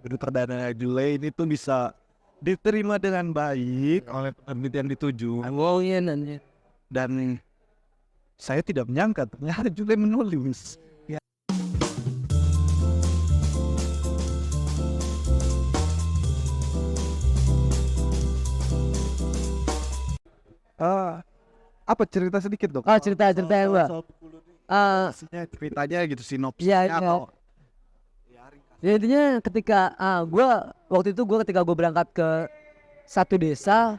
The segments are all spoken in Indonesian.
Guru Perdana Jule ini tuh bisa diterima dengan baik oleh penerbit yang dituju. Ngomongin anjir. Dan saya tidak menyangka ternyata Jule menulis. Ya. Apa cerita sedikit dong? Cerita ya gua. Ceritanya gitu, Iya, sinopsisnya atau ya intinya ketika gua waktu itu ketika gua berangkat ke satu desa,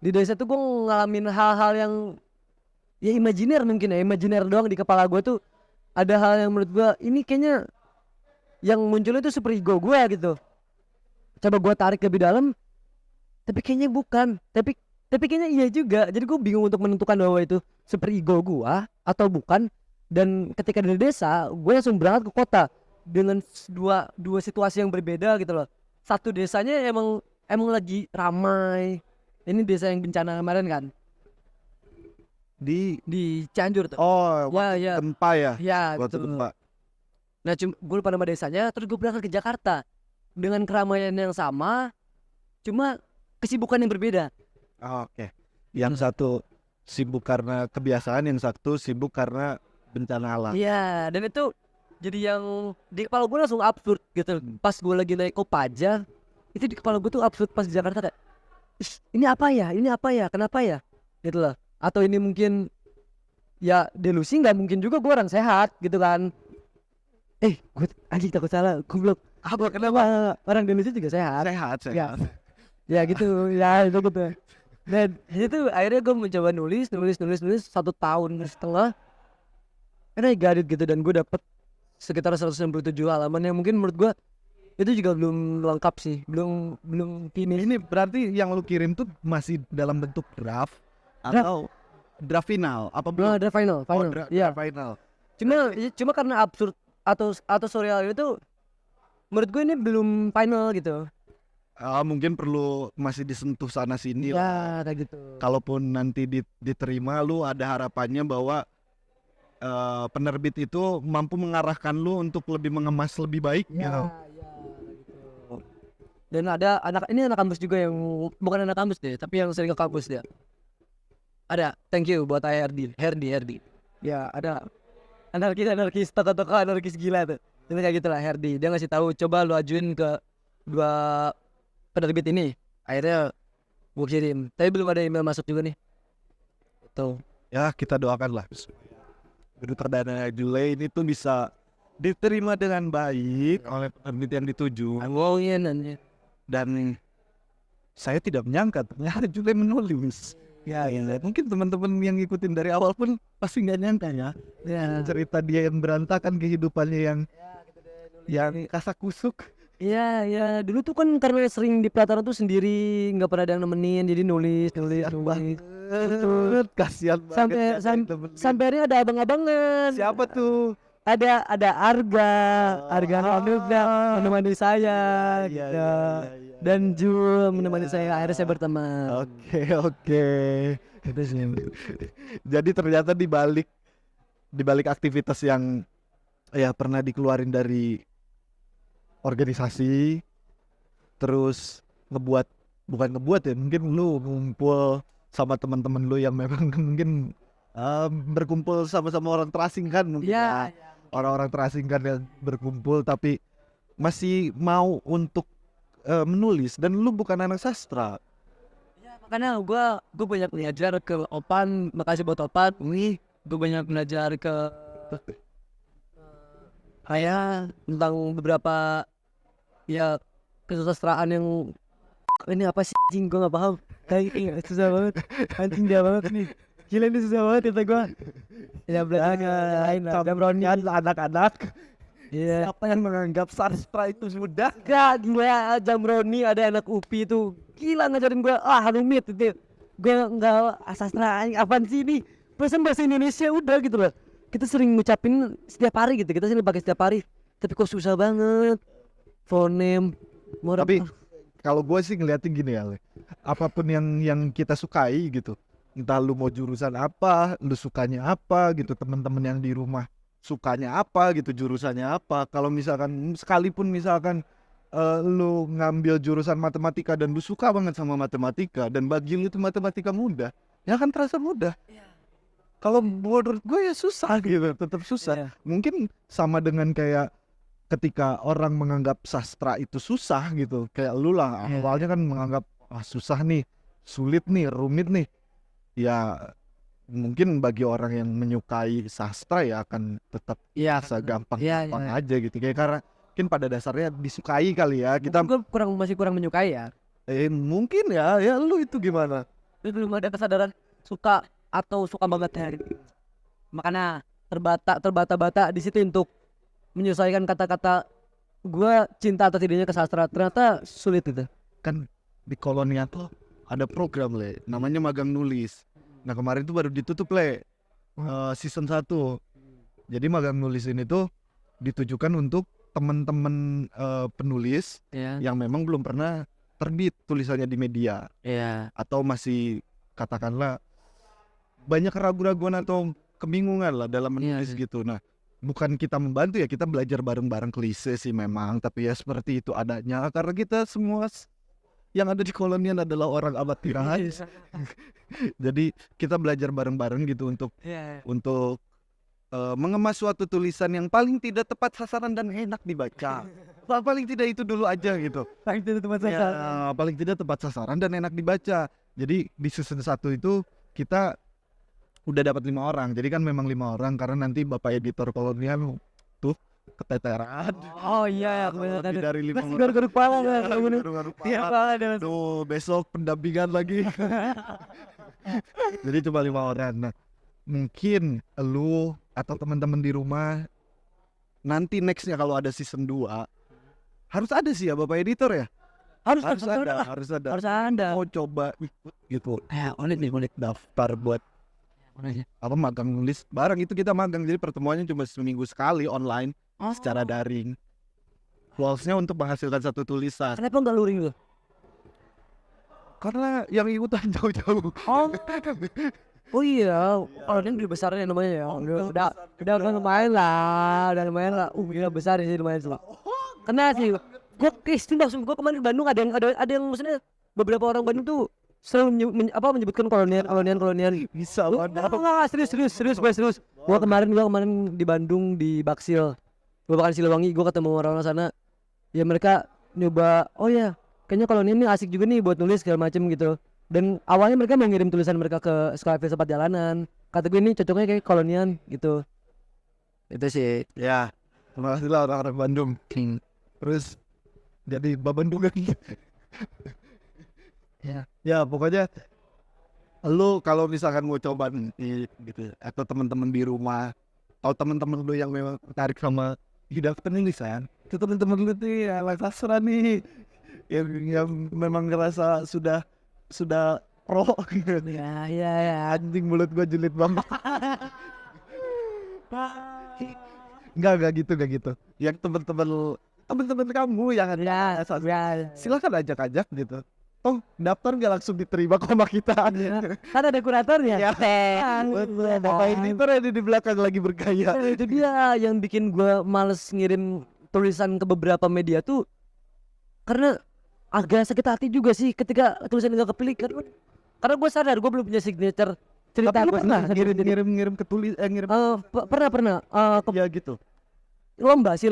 di desa tuh gua ngalamin hal-hal yang ya imajiner doang di kepala gua tuh. Ada hal yang menurut gua ini kayaknya yang muncul itu super ego gua gitu. Coba gua tarik lebih dalam, tapi kayaknya bukan. Tapi kayaknya iya juga. Jadi gue bingung untuk menentukan bahwa itu super ego gua atau bukan. Dan ketika dari desa, gue langsung berangkat ke kota dengan dua situasi yang berbeda gitu loh. Satu desanya emang lagi ramai. Ini desa yang bencana kemarin kan, di Cianjur tuh. waktu gempa ya? Ya, Waktu betul. gempa. Nah, gue lupa nama desanya. Terus gue berangkat ke Jakarta dengan keramaian yang sama, cuma kesibukan yang berbeda. Oke. Yang satu sibuk karena kebiasaan, yang satu sibuk karena bencana alam. Iya, dan itu jadi yang di kepala gue langsung absurd gitu. Pas gue lagi naik Kopaja, itu di kepala gue tuh absurd pas di Jakarta kayak, ini apa ya? Ini apa ya? Kenapa ya? Gitu lah. Atau ini mungkin ya delusi, nggak mungkin juga gue orang sehat gitu kan. Gue anjing takut salah. Goblok. Apa kenapa? Orang delusi juga sehat. Sehat. Ya gitu. Ya itu gitu. Dan itu akhirnya gue mencoba nulis 1,5 tahun. Karena garit gitu, dan gue dapet sekitar 167 halaman yang mungkin menurut gue itu juga belum lengkap sih, belum finish. Ini berarti yang lu kirim tuh masih dalam bentuk draft atau draft final? Apa belum? Ada final. Draft final. Cuma karena absurd atau surreal itu menurut gue ini belum final gitu. Mungkin perlu masih disentuh sana sini Ya lah. kayak gitu. Kalaupun nanti diterima, lu ada harapannya bahwa penerbit itu mampu mengarahkan lu untuk lebih mengemas lebih baik gitu. Ya gitu. Dan ada anak kampus juga yang bukan anak kampus deh, tapi yang sering ke kampus dia. Ada, thank you buat Herdi. Ya ada anarkis tokoh anarkis gila tuh. Ini kayak gitulah Herdi. Dia ngasih tahu, coba lu ajuin ke 2 penerbit ini. Akhirnya gue kirim, tapi belum ada email masuk juga nih. Tuh. Ya kita doakan lah Guru Perdana Jule ini tuh bisa diterima dengan baik oleh penerbit yang dituju. Ngomongin anjir. Dan saya tidak menyangka ternyata Jule menulis. Ya, mungkin teman-teman yang ngikutin dari awal pun pasti nggak nyangka ya. Cerita dia yang berantakan, kehidupannya yang kasakusuk. Iya, dulu tuh kan karena sering di pelataran tuh sendiri, nggak pernah ada yang nemenin, jadi nulis. Kasihan banget. Sampai akhirnya ada abang-abangan. Siapa tuh? Ada Arga Nalubna menemani saya, Iya. dan Jul menemani saya. Akhirnya saya berteman. Oke. Jadi ternyata di balik aktivitas yang ya pernah dikeluarin dari organisasi, terus bukan ngebuat ya, mungkin lu ngumpul sama teman-teman lu yang memang mungkin berkumpul sama-sama orang terasingkan mungkin ya. Orang-orang terasingkan yang berkumpul tapi masih mau untuk menulis, dan lu bukan anak sastra. Ya, makanya gue banyak belajar ke Opan. Makasih buat Opan. Gue banyak belajar ke kayak tentang beberapa ya kesusastraan yang ini apa sih anjing, gue gak paham. Kayak susah banget anjing, dia banget nih, gila ini susah banget kata gue. Ya belajar Jamroni Anak-anak. Iya. Siapa yang menganggap sastra itu mudah? Gak, gila Jamroni ada anak UPI itu gila ngajarin gue rumit itu. Gue gak sastra apaan sih ini, pesan bahasa Indonesia udah gitu loh. Kita sering ngucapin setiap hari gitu, kita sering pakai setiap hari, tapi kok susah banget fonem. Tapi kalau gue sih ngeliatin gini ya, apapun yang kita sukai gitu, entah lu mau jurusan apa, lu sukanya apa gitu, teman-teman yang di rumah sukanya apa gitu, jurusannya apa. Kalau misalkan sekalipun misalkan lu ngambil jurusan matematika dan lu suka banget sama matematika dan bagi lu itu matematika mudah, ya kan terasa mudah. Kalau menurut gue ya susah gitu, tetap susah. Mungkin sama dengan kayak ketika orang menganggap sastra itu susah gitu, kayak lu lah awalnya kan menganggap susah nih, sulit nih, rumit nih. Ya mungkin bagi orang yang menyukai sastra ya akan tetap gampang aja gitu, kayak karena mungkin pada dasarnya disukai kali ya. Kita gue masih kurang menyukai ya. Mungkin ya lu itu gimana? Itu belum ada kesadaran suka atau suka banget hari. Makanya terbata-bata di situ untuk menyelesaikan kata-kata gue cinta atau tidaknya ke sastra. Ternyata sulit itu. Kan di Kolonial tuh ada program namanya magang nulis. Nah kemarin tuh baru ditutup season 1. Jadi magang nulis ini tuh ditujukan untuk teman-teman penulis yang memang belum pernah terbit tulisannya di media, atau masih katakanlah banyak keraguan-raguan atau kebingungan lah dalam menulis gitu. Nah bukan kita membantu ya, kita belajar bareng-bareng, klise sih memang, tapi ya seperti itu adanya karena kita semua yang ada di Kolonial adalah orang abad tirahan. Jadi kita belajar bareng-bareng gitu untuk mengemas suatu tulisan yang paling tidak tepat sasaran dan enak dibaca. Paling tidak itu dulu aja gitu. Paling tidak tepat sasaran. Paling tidak tepat sasaran dan enak dibaca. Jadi di season 1 itu kita udah dapat 5 orang. Jadi kan memang 5 orang karena nanti bapak editor Kolonial tuh keteteran. Oh iya, lebih dari 5 orang. Garuk-garuk pala kan. Tuh besok pendampingan lagi. Jadi cuma 5 orang. Nah, mungkin lu atau teman-teman di rumah nanti nextnya kalau ada season 2 harus ada sih ya bapak editor ya. Harus ada. Mau coba ikut gitu. Unik daftar buat magang nulis bareng. Itu kita magang, jadi pertemuannya cuma seminggu sekali online secara daring. Goalsnya untuk menghasilkan satu tulisan. Kenapa nggak luring lu? Karena yang ikutan jauh-jauh. Oh iya, kalau ini udah besar ya namanya ya. Udah lumayan lah. Gila besar sih lumayan sih. Kena sih. Gue langsung gue kemarin di Bandung ada yang maksudnya beberapa orang Bandung tuh selalu menyebutkan kolonial. Bisa banget. Serius. Gua kemarin di Bandung di Baksil. Gua makan Siliwangi, gua ketemu orang sana. Ya mereka nyoba, oh ya, kayaknya kolonial ini asik juga nih buat nulis segala macem gitu. Dan awalnya mereka mau ngirim tulisan mereka ke sekolah filsafat jalanan. Kata gue ini cocoknya kayak kolonial gitu. Itu sih. Ya, terima kasih lah orang-orang Bandung. Terus jadi Babandungan. Ya pokoknya lu kalau misalkan mau coba nih gitu, atau teman-teman di rumah atau teman-teman lu yang memang tertarik sama hidup penulisan, itu teman-teman lu tuh ya sastra nih yang memang ngerasa sudah pro gitu. Ya. Anjing mulut gua julid banget. Enggak gitu. Yang teman-teman kamu yang ada silakan ajak gitu. Oh daftar gak langsung diterima kok sama kita. Kan ada kuratornya. Bapak editor ada di belakang lagi bergaya. Itu dia yang bikin gue males ngirim tulisan ke beberapa media tuh, karena agak sakit hati juga sih ketika tulisan gak kepilih. Karena gue sadar gue belum punya signature cerita. Tapi lu pernah ngirim ke ngirim? Pernah. Ya gitu. Lomba sih.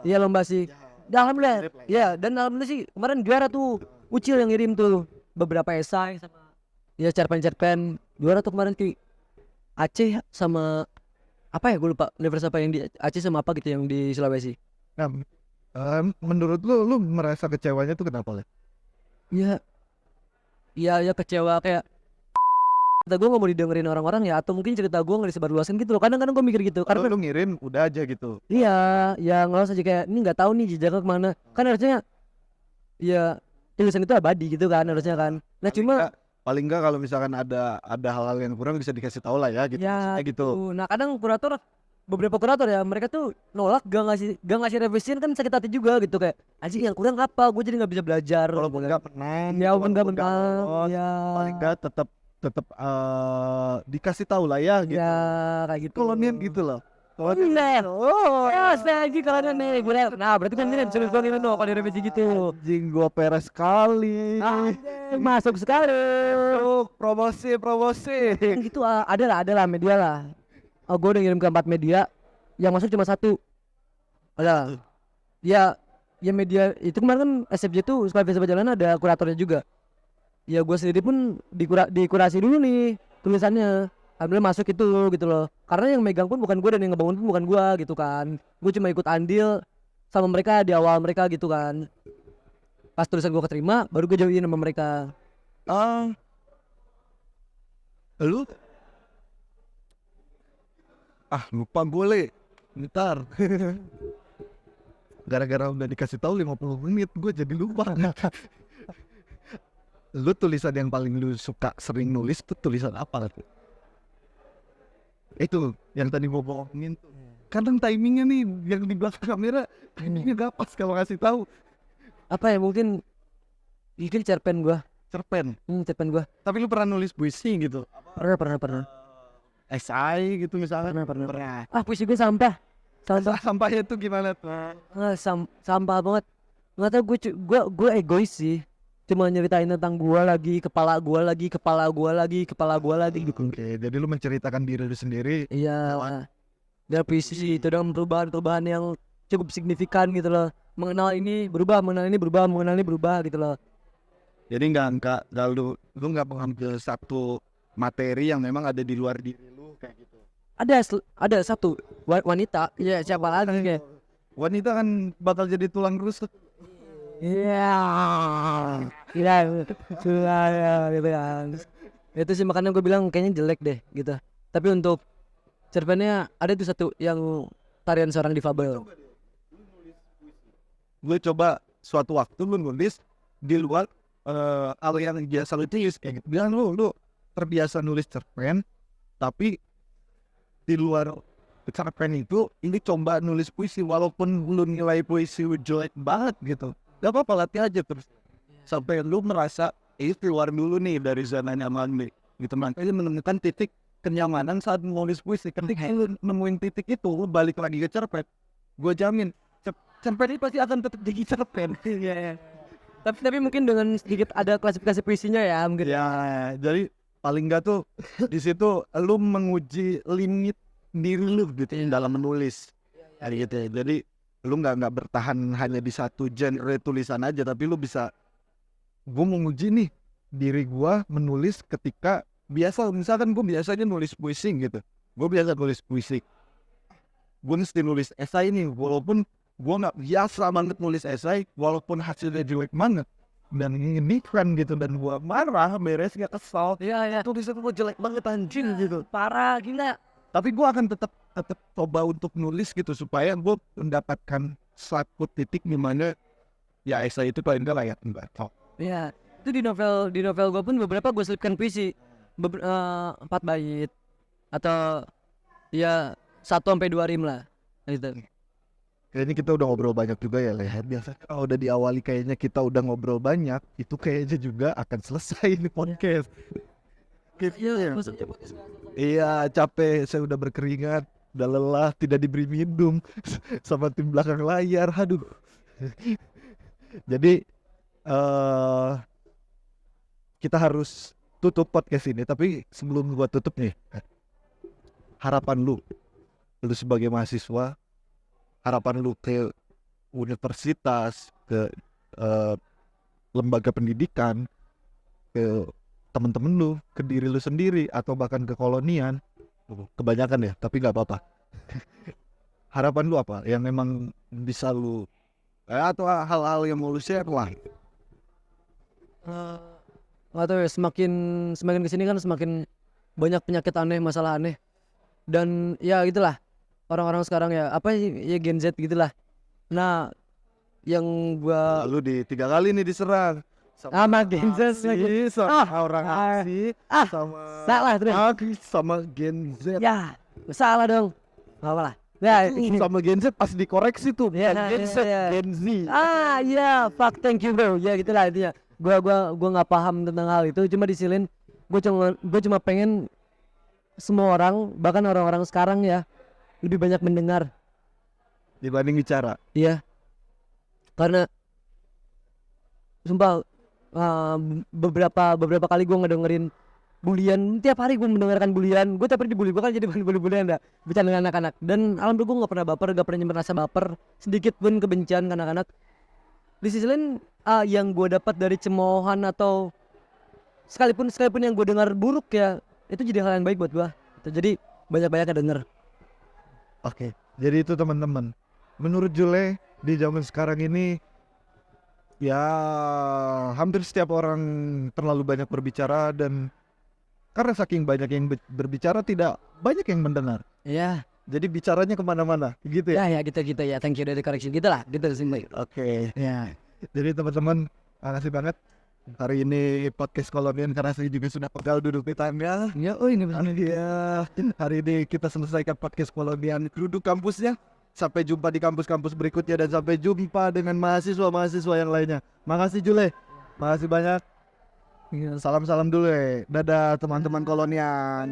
Iya lomba sih. Alhamdulillah. Ya dan alhamdulillah sih kemarin juara tuh. Ucil yang ngirim tuh beberapa esai sama ya cerpen juara tuh kemarin di Aceh sama apa ya gue lupa universitas apa yang di Aceh sama apa gitu yang di Sulawesi. Nah, menurut lu merasa kecewanya tuh kenapa ya kecewa kayak kata gue gak mau didengerin orang-orang ya, atau mungkin cerita gue gak disebarluaskan gitu loh. Kadang-kadang gue mikir gitu karena lu ngirim udah aja gitu. Iya ya ngelos aja kayak ini gak tahu nih jejaknya kemana. Kan harusnya ya tulisan itu abadi gitu kan harusnya kan. Nah paling enggak kalau misalkan ada hal-hal yang kurang bisa dikasih tahu lah ya gitu. Ya gitu. Nah kadang beberapa kurator ya mereka tuh nolak gak ngasih revisian, kan sakit hati juga gitu kayak anjing yang kurang apa, gue jadi gak bisa belajar. Kalau enggak pernah ya enggak ya paling enggak tetap dikasih tahu lah ya gitu. Ya kayak gitu. Kolonial gitu loh. Bener. Oh, ya lagi kalau ada nih, gue liat. Nah, berarti kan ini sulit gue gini dong kalau di revisi gitu. Anjing gua peres sekali. Masuk sekali. Promosi. Kan gitu ada lah media lah. Oh, gue udah ngirim ke 4 media, yang masuk cuma 1. Ada. Ya, ya media itu kemarin kan SFJ tuh Sekolah Festival Perjalanan ada kuratornya juga. Ya gue sendiri pun dikurasi dulu nih tulisannya. Alhamdulillah masuk itu gitu loh. Karena yang megang pun bukan gue dan yang ngebangun pun bukan gue gitu kan. Gue cuma ikut andil sama mereka di awal mereka gitu kan. Pas tulisan gue keterima, baru gue join sama mereka. Lu lupa gue le. Ntar. Gara-gara udah dikasih tahu 50 menit gue jadi lupa. Lu tulisan yang paling lu suka sering nulis tuh tulisan apa tuh? Itu yang tadi gue bohongin tuh. Kadang timingnya nih yang di belakang kamera timingnya gak pas kalau ngasih tahu. Apa ya mungkin cerpen gue. Cerpen. Cerpen gue. Tapi lu pernah nulis puisi gitu? Pernah. Esai gitu misalnya? Pernah. Puisi gue sampah. Sampahnya tuh gimana tuh? Sampah banget. Nggak tau gue egois sih. Cuma nyeritain tentang gue lagi, kepala gue lagi gitu. Oke, jadi lu menceritakan diri lu sendiri. Iya. Dan puisi itu dong perubahan yang cukup signifikan gitu loh. Mengenal ini berubah gitu loh. Jadi nggak lu nggak mengambil satu materi yang memang ada di luar diri lu kayak gitu. Ada satu wanita, ya siapa lagi kayak. Wanita kan bakal jadi tulang rusuk. Iya, gitu kan. Itu sih makanya gue bilang kayaknya jelek deh gitu. Tapi untuk cerpennya ada tuh satu yang tarian seorang difabel. Gue coba suatu waktu lu nulis di luar hal yang biasa lu tulis kayak gitu. Bilang lu terbiasa nulis cerpen, tapi di luar cerpen itu ini coba nulis puisi walaupun lu nilai puisi lu jelek banget gitu. Gak apa-apa, latih aja terus sampai lu merasa keluar dulu nih dari zona nyaman nih gitu. Makanya menemukan titik kenyamanan saat menulis puisi. Ketika lu nemuin titik itu, lu balik lagi ke cerpen, gue jamin cerpen ini pasti akan tetap jadi cerpen. Iya. Tapi mungkin dengan sedikit ada klasifikasi puisinya ya mungkin. Ya, jadi paling enggak tuh di situ lu menguji limit diri lu gitu dalam menulis. Gitu ya. Jadi lu nggak bertahan hanya di satu genre tulisan aja, tapi lu bisa, gue menguji nih diri gue menulis ketika misalkan gue biasanya nulis puisi gitu, gue biasa nulis puisi, gue mesti nulis esai nih walaupun gue nggak biasa banget nulis esai, walaupun hasilnya jelek banget dan ini kan gitu, dan gue marah beres gak kesal, Iya. tulisan gue jelek banget anjing gitu, Parah gila. tapi gue akan tetap coba untuk nulis gitu supaya gue mendapatkan satu titik di mana ya esai itu paling layak dibaca. Iya. Itu di novel gue pun beberapa gue selipkan puisi 4 bait atau ya 1-2 rim lah gitu. Kayaknya kita udah ngobrol banyak juga ya Lehat. Biasa kalau udah diawali kayaknya kita udah ngobrol banyak, itu kayaknya juga akan selesai ini podcast. Iya, capek, saya udah berkeringat, udah lelah, tidak diberi minum sama tim belakang layar. Aduh. Jadi kita harus tutup podcast ini, tapi sebelum gua tutup nih, harapan lu sebagai mahasiswa, harapan lu ke universitas, ke lembaga pendidikan, ke temen-temen lu, ke diri lu sendiri, atau bahkan ke kolonian, kebanyakan ya, tapi nggak apa-apa. Harapan lu apa yang memang bisa lu atau hal-hal yang mau lu share lah? Nggak tahu ya, semakin kesini kan semakin banyak penyakit aneh, masalah aneh, dan ya gitulah orang-orang sekarang ya ya Gen Z gitulah. Nah yang gua Lu 3 kali nih diserang sama Gen Z lagi. Orang aksi sama salah terus sama Gen Z. Ya salah dong, nggak apa lah ya. Sama Gen Z pas dikoreksi tuh, Ya, Gen Z, Gen Z. Ya fuck, thank you bro, ya gitulah intinya. Gua nggak paham tentang hal itu, cuma disilin gue cuma pengen semua orang, bahkan orang-orang sekarang ya, lebih banyak mendengar. dibanding bicara. Iya, karena sumpah beberapa kali gue ngedengerin bulian, tiap hari gue mendengarkan bulian. Gue tiap hari dibully, gue kan jadi bulian dah, bicara dengan anak-anak. Dan alhamdulillah gue nggak pernah baper, nggak pernah merasa baper sedikit pun kebencian ke anak-anak. Di sisi lain yang gue dapat dari cemoohan atau sekalipun yang gue dengar buruk ya, itu jadi hal yang baik buat gue. Jadi banyak-banyak denger. Oke, jadi itu teman-teman. Menurut Jule di zaman sekarang ini ya hampir setiap orang terlalu banyak berbicara, dan karena saking banyak yang berbicara tidak banyak yang mendengar. Iya. Jadi bicaranya kemana-mana, gitu ya? Ya gitu ya. Thank you dari correction gitu lah, gitu sih. Oke. Ya. Jadi teman-teman, makasih banget hari ini podcast kolonial, karena saya juga sudah pegal duduk di time-nya. Ya, oh ini Iya, hari ini kita selesaikan podcast kolonial duduk kampusnya. Sampai jumpa di kampus-kampus berikutnya, dan sampai jumpa dengan mahasiswa-mahasiswa yang lainnya. Makasih Jule, makasih banyak. Salam-salam dulu. Dadah teman-teman kolonial.